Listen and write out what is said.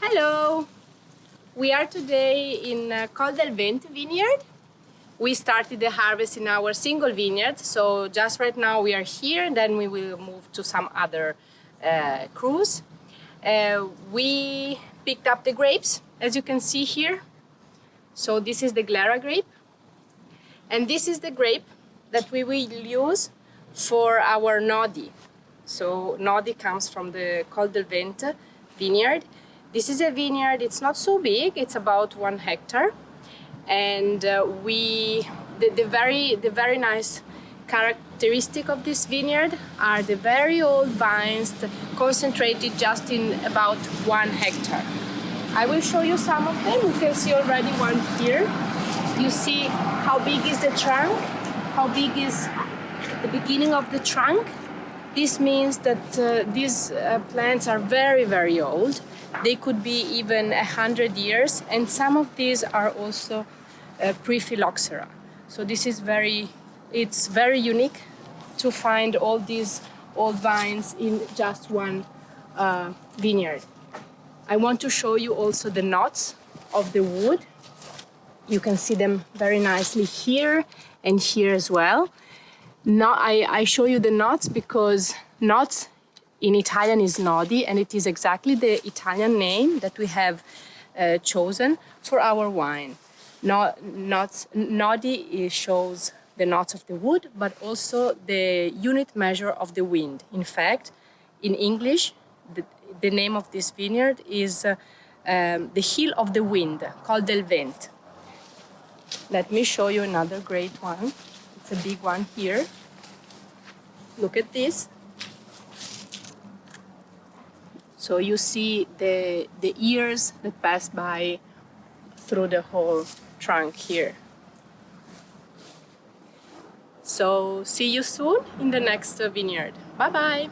Hello! We are today in Col del Vento vineyard. We started the harvest in our single vineyard, so just right now we are here, and then we will move to some other cruise. We picked up the grapes, as you can see here. So this is the Glera grape, and this is the grape that we will use for our Nodi. So Nodi comes from the Col del Vento vineyard. This is a vineyard, it's not so big, it's about 1 hectare. And the very nice characteristic of this vineyard are the very old vines concentrated just in about 1 hectare. I will show you some of them. You can see already one here. You see how big is the trunk, how big is the beginning of the trunk. This means that these plants are very, very old. They could be even 100 years, and some of these are also pre-phylloxera. So this is it's very unique to find all these old vines in just one vineyard. I want to show you also the knots of the wood. You can see them very nicely here and here as well. Now I show you the knots because knots in Italian is Nodi, and it is exactly the Italian name that we have chosen for our wine. Nodi shows the knots of the wood, but also the unit measure of the wind. In fact, in English, the name of this vineyard is the Hill of the Wind, Col del Vento. Let me show you another great one. It's a big one here. Look at this. So you see the ears that pass by through the whole trunk here. So see you soon in the next vineyard. Bye-bye.